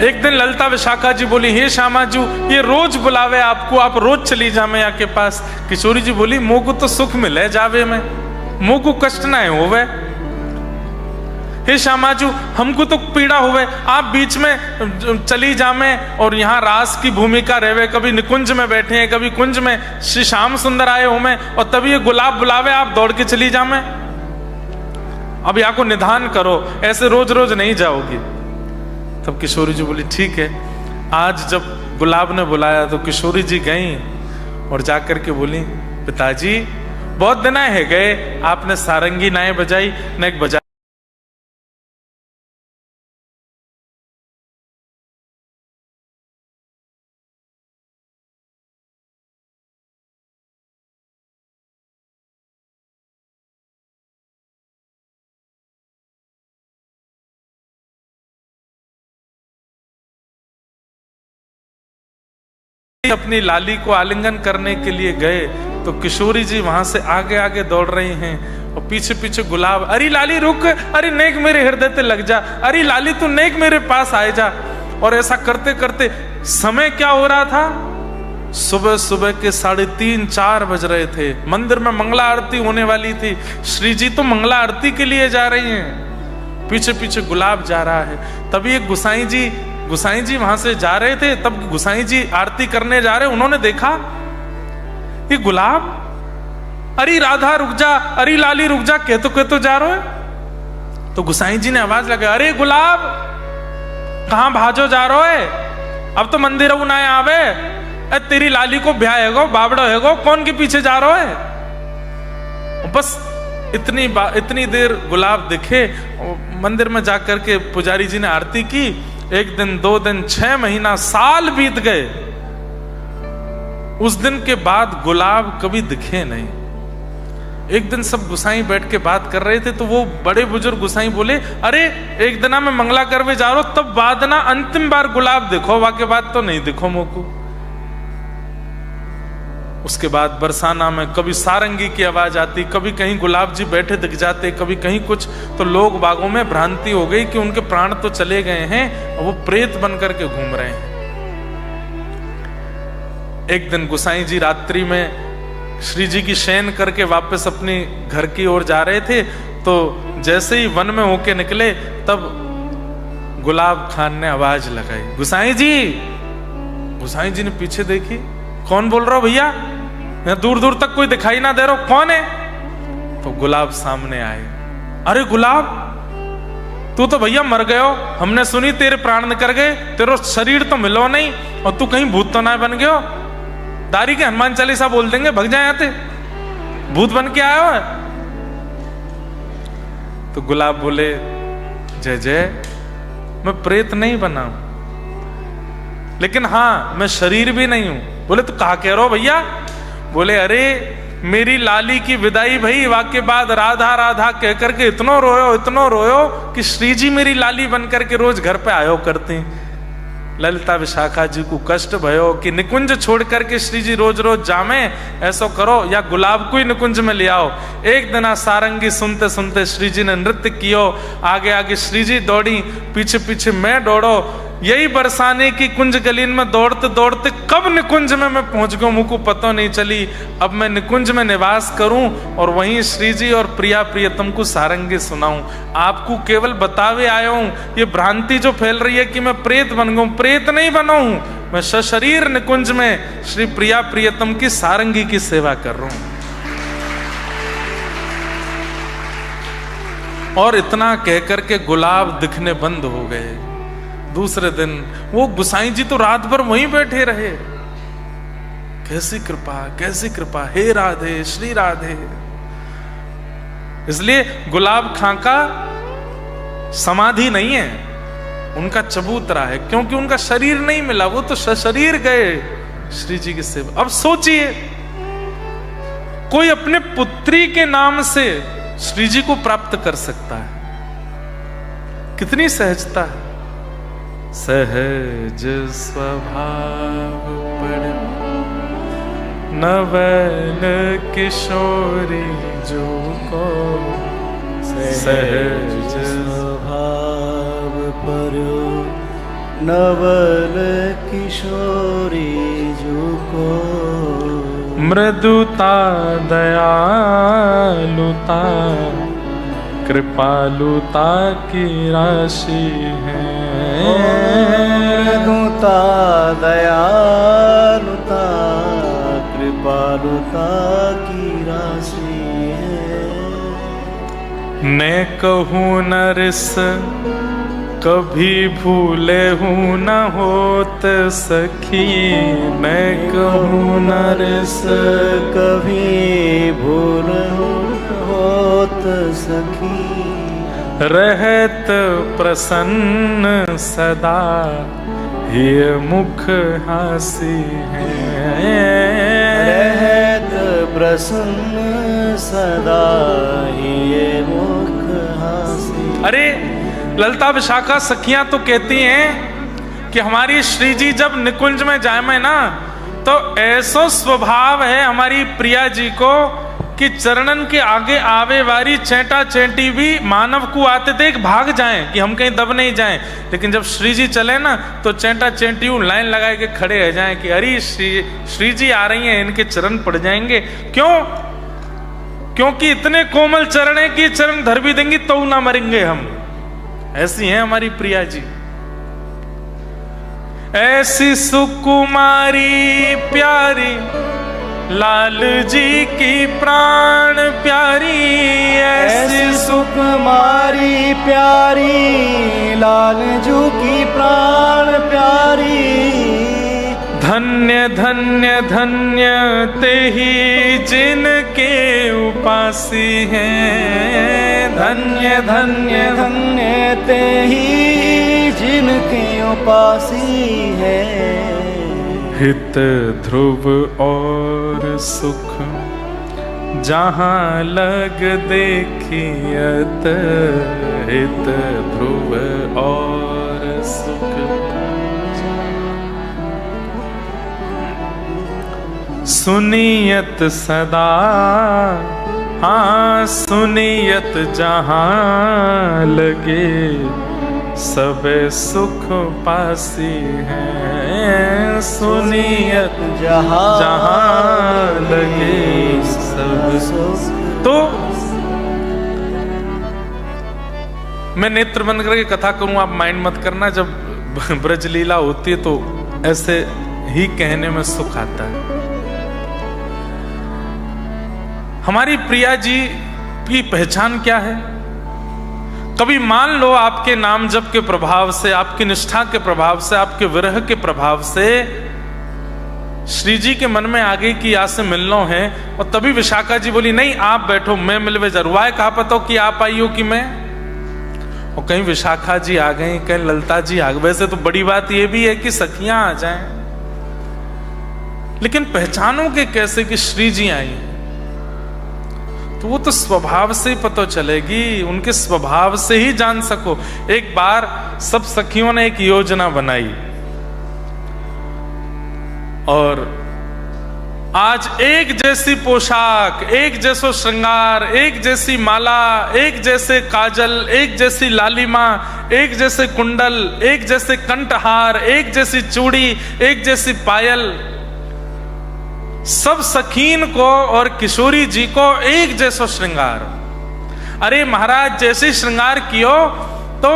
एक दिन ललिता विशाखा जी बोली, हे श्यामा जी, ये रोज बुलावे आपको, आप रोज चली जा मैया के पास। किशोरी जी बोली, मुँह को तो सुख मिले जावे में, मुँह को कष्ट ना होवे। हे श्यामाजू हमको तो पीड़ा हुए, आप बीच में चली जामे और यहाँ रास की भूमिका रहवे, कभी निकुंज में बैठे हैं कभी कुंज में, श्री श्याम सुंदर आए हो मैं, और तभी ये गुलाब बुलावे आप दौड़ के चली जामे। अब यहाँ को निधान करो, ऐसे रोज रोज नहीं जाओगी। तब किशोरी जी बोली ठीक है। आज जब गुलाब ने बुलाया तो किशोरी जी गई और जाकर के बोली पिताजी बहुत दिन है गए, आपने सारंगी नाए बजाई न एक बजा अपनी लाली को आलिंगन करने के लिए गए तो किशोरी जी वहां से आगे आगे दौड़ रही हैं और पीछे पीछे गुलाब, अरे लाली रुक, अरे नेक मेरे हृदय पे लग जा, अरे लाली तू नेक मेरे पास आए जा। और ऐसा करते करते समय क्या हो रहा था, सुबह सुबह के 3:30-4 बज रहे थे। मंदिर में मंगला आरती होने वाली थी। श्री जी तो मंगला आरती के लिए जा रही हैं, पीछे पीछे गुलाब जा रहा है। तभी एक गुसाई जी वहां से जा रहे थे, तब गुसाई जी आरती करने जा रहे, उन्होंने देखा ये गुलाब, अरे राधा रुक जा, अरे लाली रुक जा, कहतो जा रहे है। तो गुसाई जी ने आवाज लगाई, अरे गुलाब कहां भाजो जा रहे है, अब तो मंदिर उनाए आवे, तेरी लाली को ब्याह हैगो, बाबड़ो हैगो, कौन के पीछे जा रहे है। बस इतनी देर गुलाब दिखे, मंदिर में जाकर के पुजारी जी ने आरती की। 1 दिन 2 दिन 6 महीना साल बीत गए, उस दिन के बाद गुलाब कभी दिखे नहीं। एक दिन सब गुसाई बैठ के बात कर रहे थे तो वो बड़े बुजुर्ग गुसाई बोले, अरे एक दिना में मंगला करवे जा रहा, तब बाद ना अंतिम बार गुलाब देखो, वाके बाद तो नहीं दिखो मोको। उसके बाद बरसाना में कभी सारंगी की आवाज आती, कभी कहीं गुलाब जी बैठे दिख जाते, कभी कहीं कुछ, तो लोग बागों में भ्रांति हो गई कि उनके प्राण तो चले गए हैं और वो प्रेत बन करके घूम रहे हैं। एक दिन गुसाई जी रात्रि में श्री जी की शयन करके वापस अपने घर की ओर जा रहे थे, तो जैसे ही वन में होके निकले तब गुलाब खान ने आवाज लगाई, गुसाई जी। गुसाई जी ने पीछे देखी, कौन बोल रहा हो भैया, दूर दूर तक कोई दिखाई ना दे रहा, कौन है। तो गुलाब सामने आए, अरे गुलाब तू तो भैया मर गयो, हमने सुनी तेरे प्राण निकल गए, तेरा शरीर तो मिलो नहीं और तू कहीं भूत तो ना बन गयो, दारी के हनुमान चालीसा बोल देंगे भग जाए आते, भूत बन के आयो है। तो गुलाब बोले, जय जय, मैं प्रेत नहीं बना, लेकिन हाँ मैं शरीर भी नहीं हूं। बोले तो कहा कह रहे हो भैया। बोले अरे मेरी लाली की विदाई भई, वाके बाद राधा राधा कह करके इतनो रोयो कि श्री जी मेरी लाली बन करके रोज घर पे आयो करते। ललिता विशाखा जी को कष्ट भयो कि निकुंज छोड़ करके श्री जी रोज रोज जामे, ऐसा करो या गुलाब को ही निकुंज में ले आओ। एक दिन सारंगी सुनते सुनते श्री जी ने नृत्य कियो, आगे आगे श्री जी दौड़ी, पीछे पीछे मैं दौड़ो। यही बरसाने की कुंज गलीन में दौड़ते दौड़ते कब निकुंज में मैं पहुंच गया मुझको पता नहीं चली। अब मैं निकुंज में निवास करूं और वहीं श्री जी और प्रिया प्रियतम को सारंगी सुनाऊं। आपको केवल बतावे आया हूं, ये भ्रांति जो फैल रही है कि मैं प्रेत बन गया, प्रेत नहीं बना हूं, मैं सशरीर निकुंज में श्री प्रिया प्रियतम की सारंगी की सेवा कर रहा हूं। और इतना कहकर के गुलाब दिखने बंद हो गए। दूसरे दिन वो गुसाई जी तो रात भर वहीं बैठे रहे। कैसी कृपा, हे राधे श्री राधे। इसलिए गुलाब खां का समाधि नहीं है, उनका चबूतरा है, क्योंकि उनका शरीर नहीं मिला, वो तो शरीर गए श्री जी की सेवा। अब सोचिए, कोई अपने पुत्री के नाम से श्री जी को प्राप्त कर सकता है, कितनी सहजता है। सहज स्वभाव पड़ नवल किशोरी जो को, सहज स्वभाव पर नवल किशोरी जो को, मृदुता दयालुता कृपालुता की राशि है। मृदुता दयालुता कृपालुता की राशि है। ने कहूँ नरस कभी भूले हूँ न होत सखी, मैं कहूँ नरस कभी भूल होत सखी। रहत प्रसन्न सदा ये मुख हासी है। रहत प्रसन्न सदा ये मुख हासी। अरे ललिता विशाखा सखियां तो कहती हैं कि हमारी श्री जी जब निकुंज में जाए ना तो ऐसा स्वभाव है हमारी प्रिया जी को कि चरणन के आगे आवे वारी चेंटा चेंटी भी मानव को आते थे भाग जाएं कि हम कहीं दब नहीं जाएं, लेकिन जब श्री जी चले ना तो चेंटा चेंटी लाइन लगा के खड़े रह जाएं कि अरे श्री जी आ रही हैं, इनके चरण पड़ जाएंगे। क्यों? क्योंकि इतने कोमल चरण है कि चरण धर भी देंगे तो ना मरेंगे हम। ऐसी हैं हमारी प्रिया जी। ऐसी सुकुमारी प्यारी लाल जी की प्राण प्यारी, ऐसी सुकुमारी प्यारी लाल जू की प्राण प्यारी। धन्य धन्य धन्य ते ही जिनके उपासी हैं। धन्य धन्य धन्य ते ही जिनके उपासी है। हित ध्रुव और सुख जहाँ लग देखियत, हित ध्रुव और सुख। सुनियत सदा हाँ सुनियत जहाँ लगे, सब सुख पासी है। सुनियत जहाँ लगे सब सुख। तो मैं नेत्र बंद करके कथा करूं, आप माइंड मत करना। जब ब्रज लीला होती है तो ऐसे ही कहने में सुख आता है। हमारी प्रिया जी की पहचान क्या है? कभी मान लो आपके नाम जप के प्रभाव से, आपकी निष्ठा के प्रभाव से, आपके विरह के प्रभाव से श्री जी के मन में आ गई कि आज से मिलना है, और तभी विशाखा जी बोली नहीं आप बैठो मैं मिलवे जरूर आए। कहा पता हो कि आप आई हो कि मैं? और कहीं विशाखा जी आ गई, कहीं ललिता जी आ गई। वैसे तो बड़ी बात यह भी है कि सखियां आ जाएं, लेकिन पहचानोगे कैसे कि श्री जी आई? तो वो तो स्वभाव से ही पता चलेगी, उनके स्वभाव से ही जान सको। एक बार सब सखियों ने एक योजना बनाई और आज एक जैसी पोशाक, एक जैसो श्रृंगार, एक जैसी माला, एक जैसे काजल, एक जैसी लालिमा, एक जैसे कुंडल, एक जैसे कंठहार, एक जैसी चूड़ी, एक जैसी पायल, सब सखीन को और किशोरी जी को एक जैसा श्रृंगार। अरे महाराज जैसे श्रृंगार कियो तो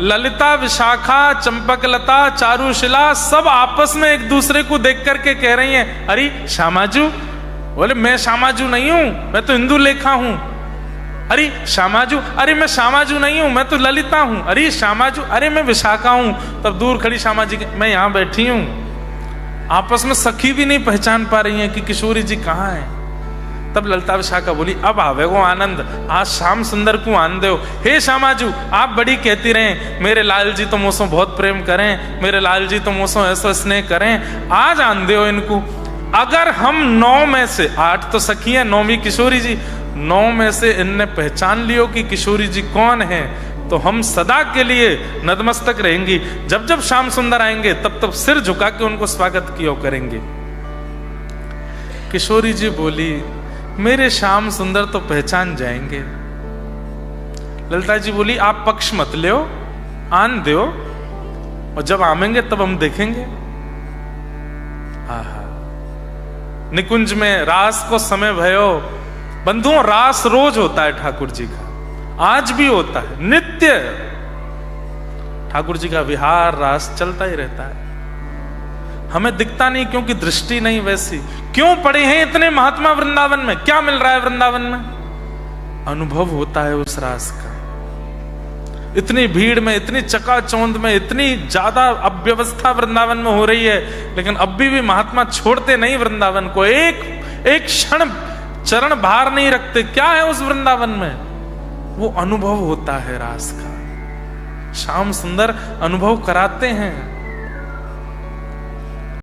ललिता, विशाखा, चंपकलता, चारुशिला सब आपस में एक दूसरे को देख करके कह रही हैं अरे श्यामाजू। बोले मैं श्यामाजू नहीं हूं, मैं तो इंदु लेखा हूं। अरे श्यामाजू, अरे मैं श्यामाजू नहीं हूं, मैं तो ललिता हूं। अरे श्यामाजू, अरे मैं विशाखा हूं। तब दूर खड़ी श्यामा जी मैं यहां बैठी हूं। आपस में सखी भी नहीं पहचान पा रही हैं कि किशोरी जी कहाँ हैं। तब ललिता विशाखा बोली अब आवे को आनंद, आज श्याम सुंदर को आन दो। हे श्यामाजू आप बड़ी कहती रहें मेरे लाल जी तो मुझसे बहुत प्रेम करें, मेरे लाल जी तो मुझसे ऐसा स्नेह करें, आज आन दो इनको। अगर हम 9 में से 8 तो सखी हैं, 9वीं किशोरी जी, 9 में से इनने पहचान लियो कि किशोरी जी कौन है तो हम सदा के लिए नतमस्तक रहेंगी। जब जब श्याम सुंदर आएंगे तब तब सिर झुका के उनको स्वागत किया करेंगे। किशोरी जी बोली मेरे श्याम सुंदर तो पहचान जाएंगे। ललिता जी बोली आप पक्ष मत लियो, आन दो, और जब आवेंगे तब हम देखेंगे। आहा, निकुंज में रास को समय भयो। बंधुओं रास रोज होता है ठाकुर जी का। आज भी होता है, नित्य ठाकुर जी का विहार रास चलता ही रहता है। हमें दिखता नहीं क्योंकि दृष्टि नहीं वैसी। क्यों पड़े हैं इतने महात्मा वृंदावन में? क्या मिल रहा है वृंदावन में? अनुभव होता है उस रास का। इतनी भीड़ में, इतनी चकाचौंध में, इतनी ज्यादा अव्यवस्था वृंदावन में हो रही है, लेकिन अब भी महात्मा छोड़ते नहीं वृंदावन को। एक क्षण चरण भार नहीं रखते। क्या है उस वृंदावन में? वो अनुभव होता है रास का। श्याम सुंदर अनुभव कराते हैं।